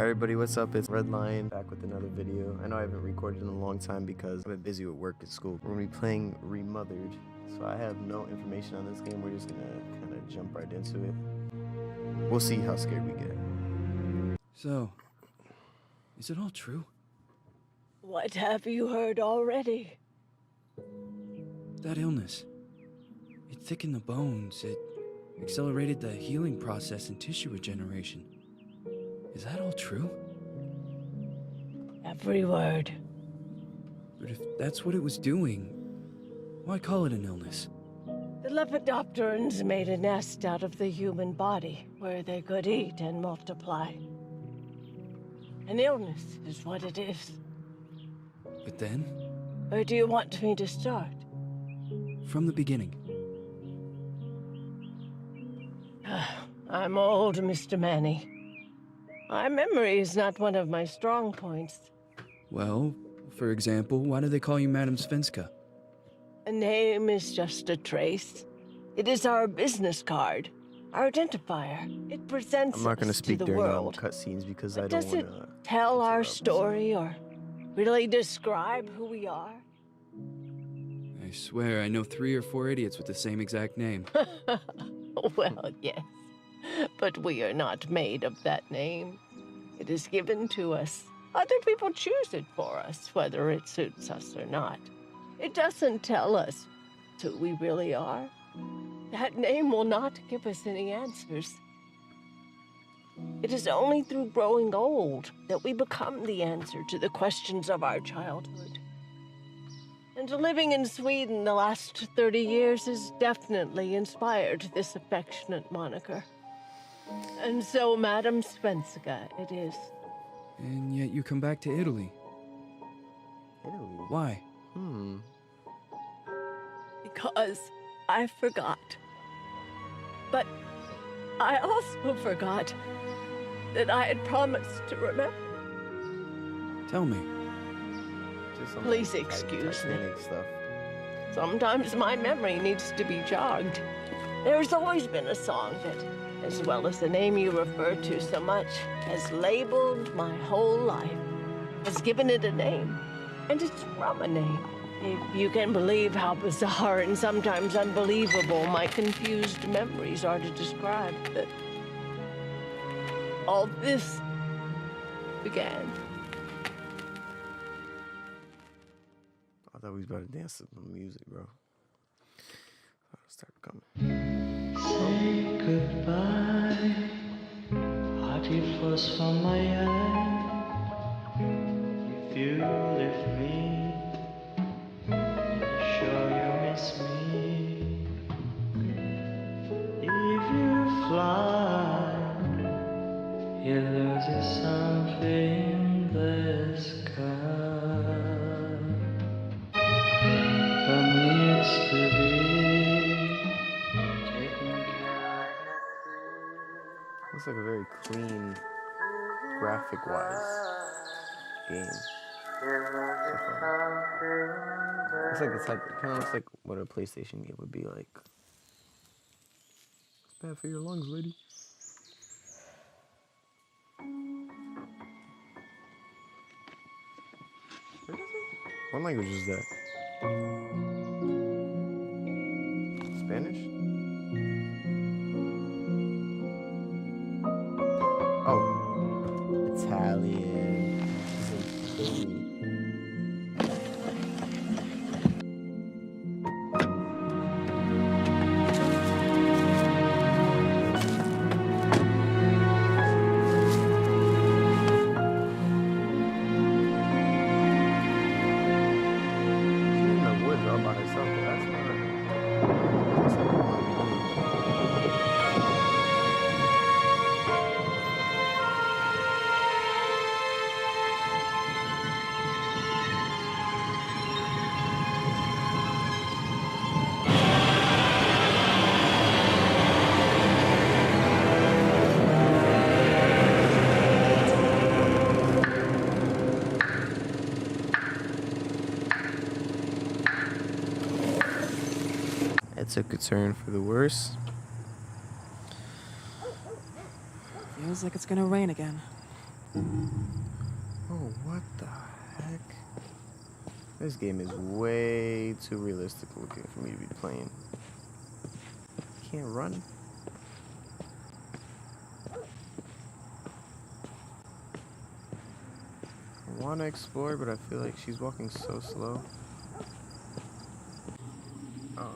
Alright everybody, what's up? It's Redline back with another video. I know I haven't recorded in a long time because I've been busy with work at school. We're going to be playing Remothered, so I have no information on this game. We're just going to kind of jump right into it. We'll see how scared we get. So, is it all true? What have you heard already? That illness. It thickened the bones. It accelerated the healing process and tissue regeneration. Is that all true? Every word. But if that's what it was doing, why call it an illness? The Lepidopterans made a nest out of the human body where they could eat and multiply. An illness is what it is. But then? Where do you want me to start? From the beginning. I'm old, Mr. Manny. My memory is not one of my strong points. Well, for example, why do they call you Madam Svenska? A name is just a trace. It is our business card, our identifier. It presents I'm not going to us speak to the during world. cutscenes because But I don't does want it to tell our story or really describe who we are? I swear I know 3 or 4 idiots with the same exact name. Well, yes. But we are not made of that name. It is given to us. Other people choose it for us, whether it suits us or not. It doesn't tell us who we really are. That name will not give us any answers. It is only through growing old that we become the answer to the questions of our childhood. And living in Sweden the last 30 years has definitely inspired this affectionate moniker. And so, Madam Svenska, it is. And yet you come back to Italy. Italy? Why? Because I forgot. But I also forgot that I had promised to remember. Tell me. Just some, Please like, excuse me. Titanic stuff. Sometimes my memory needs to be jogged. There's always been a song that, as well as the name you refer to so much, has labeled my whole life, has given it a name, and it's from a name. If you can believe how bizarre and sometimes unbelievable my confused memories are to describe that all this began. I thought we was about to dance to some music, bro. I'll start coming. Say goodbye, hearty flush from my eye. If you leave me, sure you miss me. If you fly, you lose something in the sky. For me it's to be taken care of. Looks like a very clean, graphic-wise game. Looks like the type. It kind of looks like what a PlayStation game would be like. It's bad for your lungs, lady. What language is that? Spanish? Oh, Italian. He's in Italy. She's in the woods all by herself, but that's not. That's not what I want to be doing. It took a turn for the worse. Feels like it's gonna rain again. Oh, what the heck? This game is way too realistic looking for me to be playing. Can't run. I want to explore, but I feel like she's walking so slow. Oh.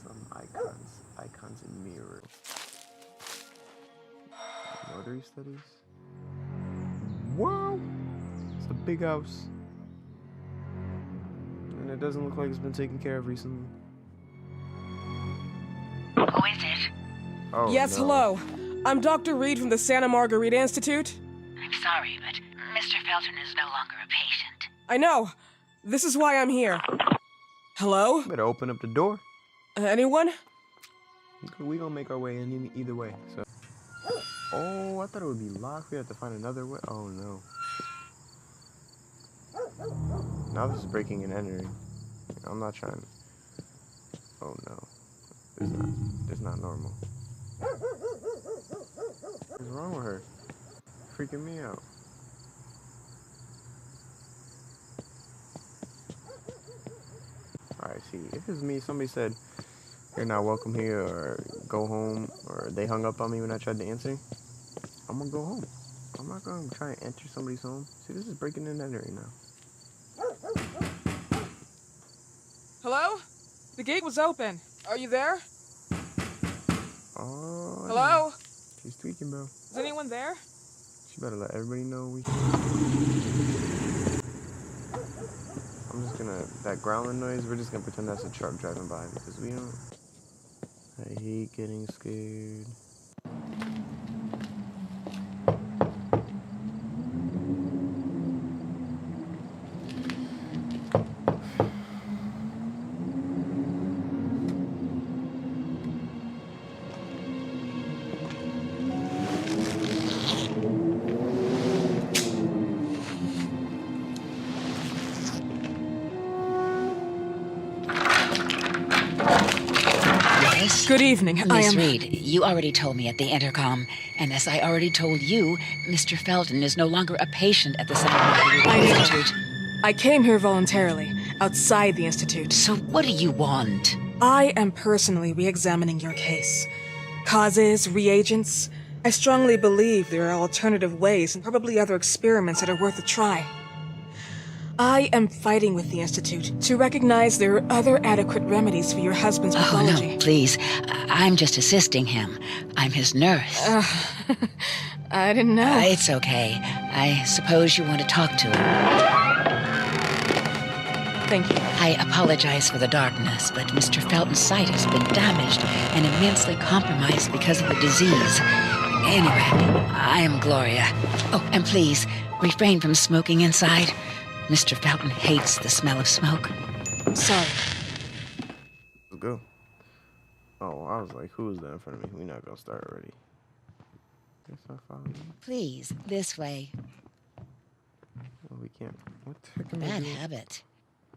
Some icons in mirror. Notary studies. Wow! It's a big house. And it doesn't look like it's been taken care of recently. Who is it? Oh, Yes, no. hello. I'm Dr. Reed from the Santa Margarita Institute. I'm sorry, but Mr. Felton is no longer a patient. I know. This is why I'm here. Hello? Better open up the door. Anyone? We gonna make our way in either way. So. Oh, I thought it would be locked. We have to find another way. Oh no. Now this is breaking and entering. I'm not trying to. Oh no. It's not normal. What's wrong with her? Freaking me out. Alright, see, if it's me, somebody said you're not welcome here, or go home, or they hung up on me when I tried to answer, I'm gonna go home. I'm not gonna try and enter somebody's home. See, this is breaking and entering now. Hello? The gate was open. Are you there? Oh. Hello? She's tweaking, bro. Is anyone there? She better let everybody know we can. I'm just gonna, that growling noise, we're just gonna pretend that's a truck driving by because we don't. I hate getting scared. Yes? Good evening. I Miss am. Reed, you already told me at the intercom, and as I already told you, Mr. Felton is no longer a patient at the Santa Margarita I know. Institute. I came here voluntarily, outside the Institute. So what do you want? I am personally re-examining your case. Causes, reagents. I strongly believe there are alternative ways and probably other experiments that are worth a try. I am fighting with the Institute to recognize there are other adequate remedies for your husband's Oh, pathology. no, please. I'm just assisting him. I'm his nurse. I didn't know. It's okay. I suppose you want to talk to him. Thank you. I apologize for the darkness, but Mr. Felton's sight has been damaged and immensely compromised because of the disease. Anyway, I am Gloria. Oh, and please, refrain from smoking inside. Mr. Felton hates the smell of smoke. Sorry. Let's go. Oh, I was like, who is that in front of me? We're not gonna start already. Guess I followed you. Please, this way. Oh, we can't. What the heck am I Bad doing? habit.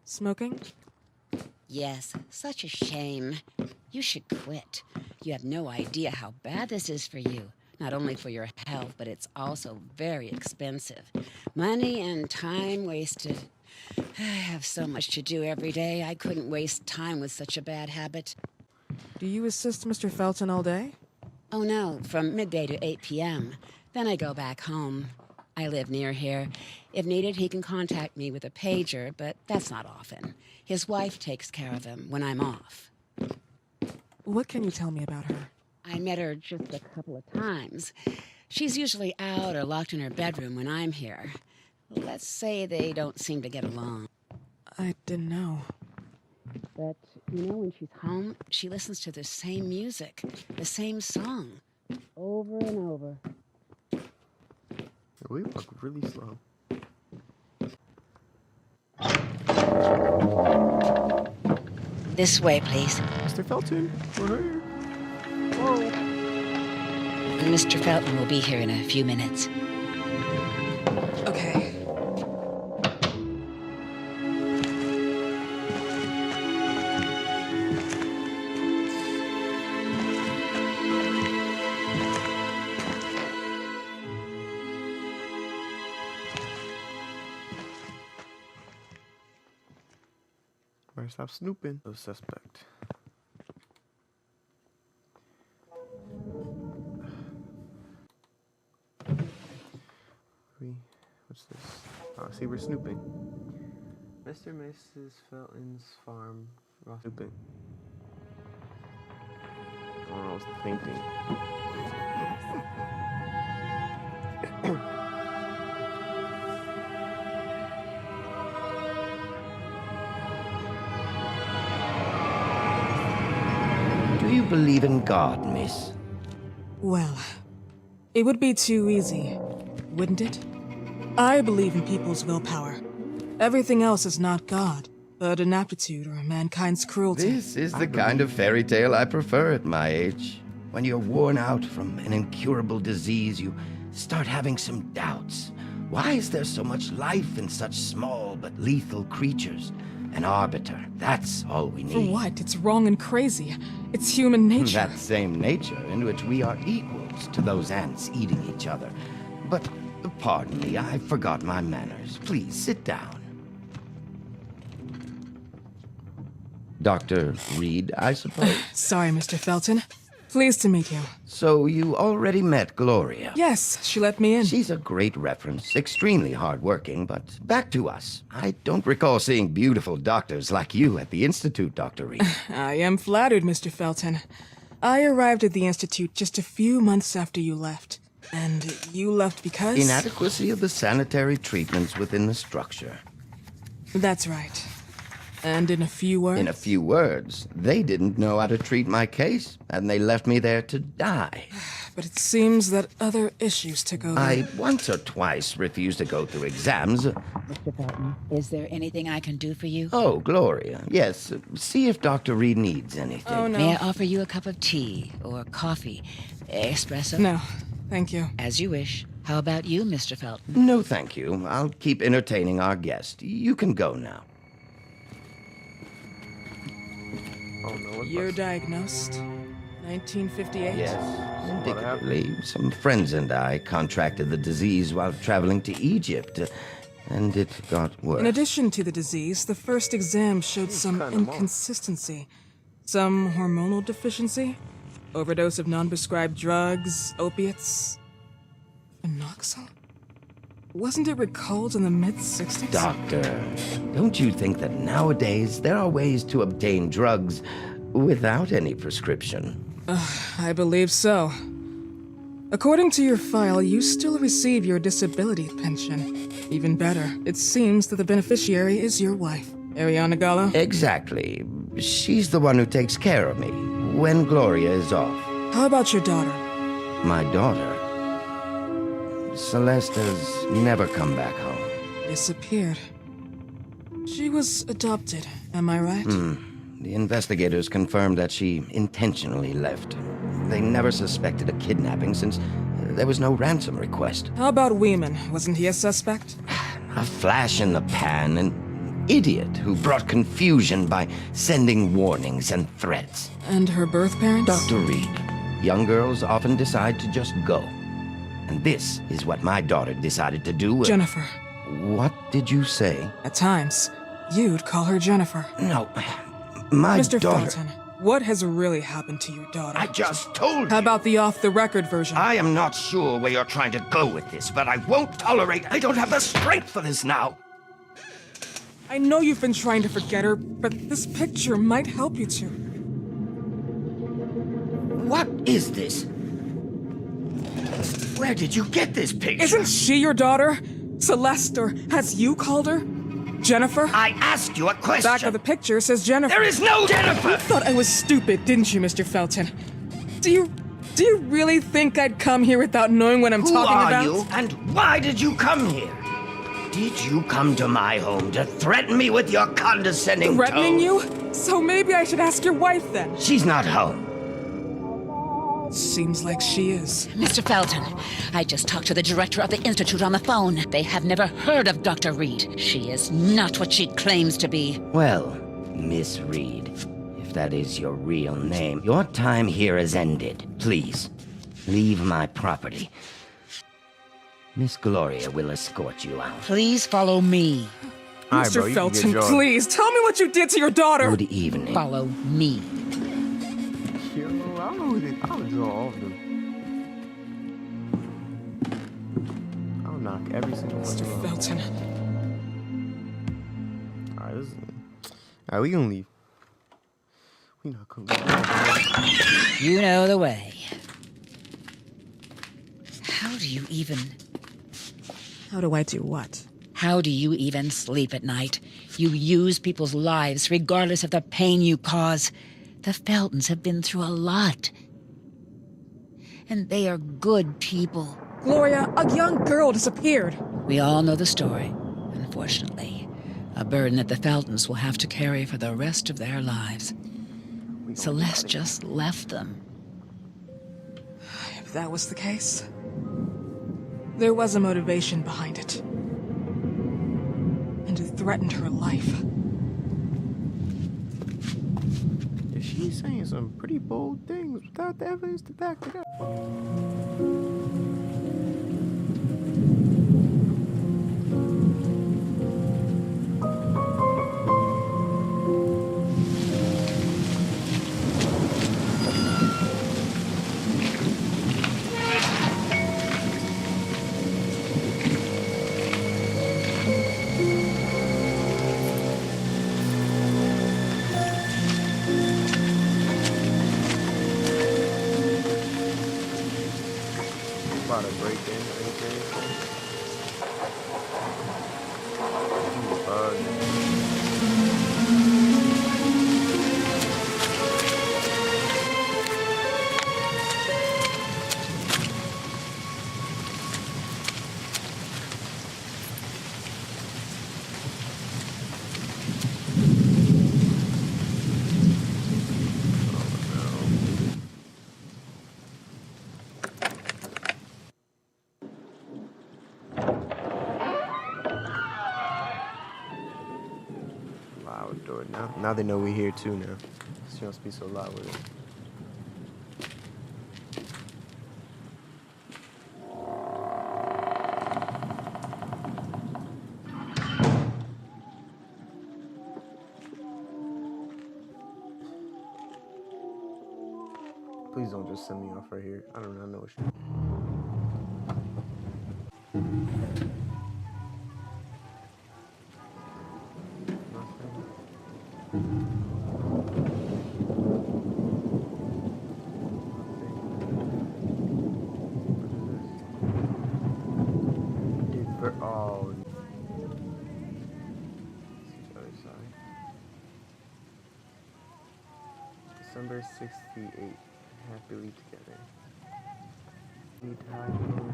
Smoking? Yes, such a shame. You should quit. You have no idea how bad this is for you. Not only for your health, but it's also very expensive. Money and time wasted. I have so much to do every day. I couldn't waste time with such a bad habit. Do you assist Mr. Felton all day? Oh no, from midday to 8 p.m. Then I go back home. I live near here. If needed, he can contact me with a pager, but that's not often. His wife takes care of him when I'm off. What can you tell me about her? I met her just a couple of times. She's usually out or locked in her bedroom when I'm here. Let's say they don't seem to get along. I didn't know. But, you know, when she's home, she listens to the same music, the same song, over and over. We walk really slow. This way, please. Mr. Felton, we're here. Whoa. Mr. Felton will be here in a few minutes. Okay. Somebody stop snooping. No suspect. What's this? Oh, see, we're snooping. Mr. and Mrs. Felton's farm. Snooping. Oh, I was thinking. Do you believe in God, miss? Well, it would be too easy, wouldn't it? I believe in people's willpower. Everything else is not God, but an aptitude or mankind's cruelty. This is the kind of fairy tale I prefer at my age. When you're worn out from an incurable disease, you start having some doubts. Why is there so much life in such small but lethal creatures? An arbiter, that's all we need. For what? It's wrong and crazy. It's human nature. That same nature in which we are equals to those ants eating each other. But, pardon me, I forgot my manners. Please, sit down. Dr. Reed, I suppose? Sorry, Mr. Felton. Pleased to meet you. So you already met Gloria? Yes, she let me in. She's a great reference, extremely hardworking, but back to us. I don't recall seeing beautiful doctors like you at the Institute, Dr. Reed. I am flattered, Mr. Felton. I arrived at the Institute just a few months after you left. And you left because? Inadequacy of the sanitary treatments within the structure. That's right. And in a few words? In a few words, they didn't know how to treat my case, and they left me there to die. But it seems that other issues took over. I once or twice refused to go through exams. Mr. Felton, is there anything I can do for you? Oh, Gloria, yes. See if Dr. Reed needs anything. Oh, no. May I offer you a cup of tea or coffee? Espresso? No, thank you. As you wish. How about you, Mr. Felton? No, thank you. I'll keep entertaining our guest. You can go now. Oh no, what's Year that? diagnosed? 1958? Yes, indicatively, some friends and I contracted the disease while traveling to Egypt, and it got worse. In addition to the disease, the first exam showed some kinda more. inconsistency. Some hormonal deficiency? Overdose of non-prescribed drugs, opiates? Phenoxyl? Wasn't it recalled in the mid-60s? Doctor, don't you think that nowadays there are ways to obtain drugs without any prescription? I believe so. According to your file, you still receive your disability pension. Even better, it seems that the beneficiary is your wife, Ariana Gallo. Exactly. She's the one who takes care of me when Gloria is off. How about your daughter? My daughter, Celeste, has never come back home. Disappeared. She was adopted, am I right? The investigators confirmed that she intentionally left. They never suspected a kidnapping since there was no ransom request. How about Weeman? Wasn't he a suspect? A flash in the pan, an idiot who brought confusion by sending warnings and threats. And her birth parents? Dr. Reed, young girls often decide to just go. And this is what my daughter decided to do. Jennifer. What did you say? At times, you'd call her Jennifer. No, my Mr. daughter... Felton, what has really happened to your daughter? I just told How you. about the off-the-record version? I am not sure where you're trying to go with this, but I won't tolerate... I don't have the strength for this now. I know you've been trying to forget her, but this picture might help you to. What is this? Where did you get this picture? Isn't she your daughter? Celeste, or has you called her? Jennifer? I asked you a question. Back of the picture says Jennifer. There is no You Jennifer! thought I was stupid, didn't you, Mr. Felton? Do you really think I'd come here without knowing what I'm Who talking are about? you, and why did you come here? Did you come to my home to threaten me with your condescending Threatening tone? you? So maybe I should ask your wife then. She's not home. Seems like she is. Mr. Felton, I just talked to the director of the Institute on the phone. They have never heard of Dr. Reed. She is not what she claims to be. Well, Miss Reed, if that is your real name, your time here has ended. Please, leave my property. Miss Gloria will escort you out. Please follow me. All right, Mr. bro, you can get Felton, yours. please, tell me what you did to your daughter! Good evening. Follow me. Yo, I don't know who they. I'll draw all of them. I'll knock every single one of Mr. them out. Felton. Alright, this is. Alright, we gonna leave. We not gonna leave. You know the way. How do you even... How do I do what? How do you even sleep at night? You use people's lives regardless of the pain you cause. The Feltons have been through a lot. And they are good people. Gloria, a young girl disappeared. We all know the story, unfortunately. A burden that the Feltons will have to carry for the rest of their lives. Celeste just left them. If that was the case, there was a motivation behind it. And it threatened her life. Yeah, she's saying some pretty bold things without the evidence to back it up. About to break in or anything. Loud door. Now they know we're here too now. She must be so loud with it. Please don't just send me off right here. I do not know what she. Oh. Other side. December 68. Happily together. Need to hide more.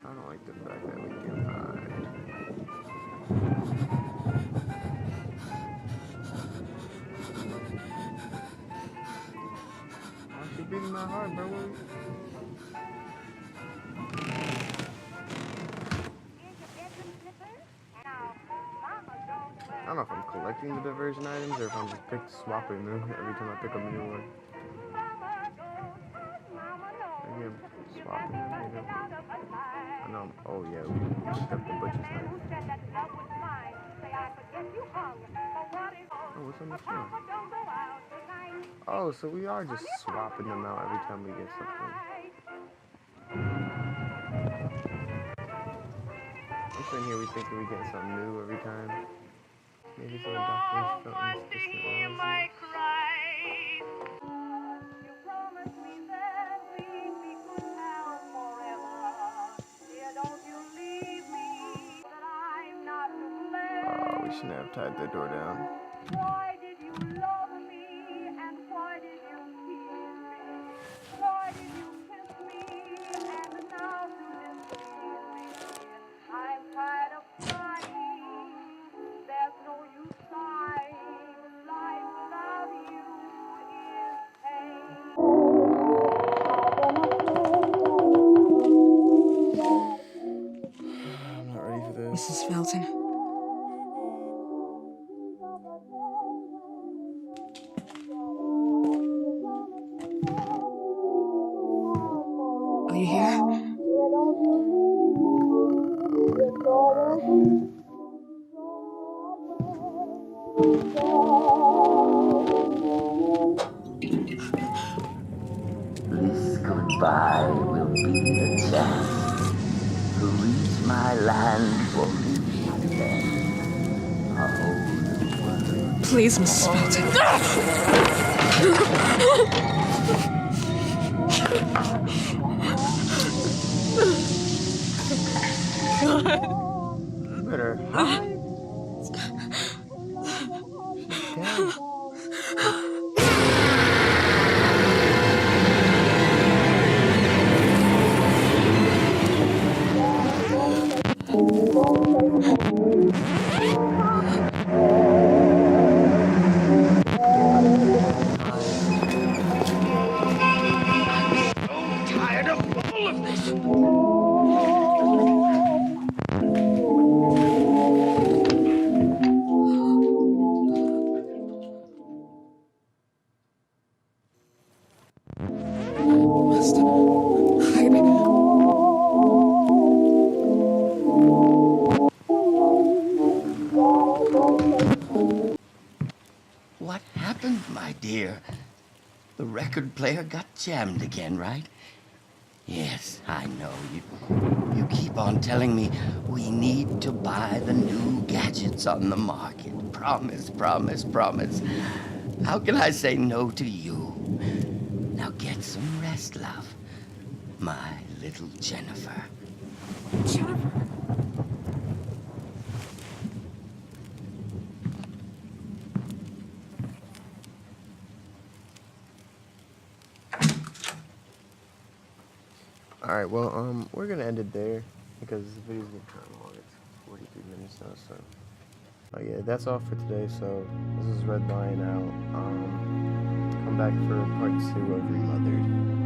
I don't like the fact that we can hide. Why is she beating my heart, bro? I don't know if I'm collecting the diversion items or if I'm just swapping them every time I pick up a new one. Maybe I'm swapping them, maybe I know oh yeah, we picked up the butcher's knife. Oh, what's on this one? Oh, so we are just swapping them out every time we get something. I'm sitting here, we thinking we get something new every time. Maybe some doctors felt distant rising. Oh, we shouldn't have tied that door down. Why did you love me and why did you kiss me? Why did you kiss me and now you displease me? I'm tired of crying. There's no use sighing. Life without you is pain. I'm not ready for this. Mrs. Felton. spy will be the chance to reach my land for me again. Please, Mrs. Felton. You better hide. She's dead. Tired of all of this. Must hide. What happened, my dear? The record player got jammed again, right? Yes, I know. You keep on telling me we need to buy the new gadgets on the market. Promise, promise, promise. How can I say no to you? Now get some rest, love. My little Jennifer. Jennifer. Alright, well, we're gonna end it there because this video's getting kind of long. It's 43 minutes now, so. Oh yeah, that's all for today. So this is Red Lion out. Come back for part 2 of Remothered.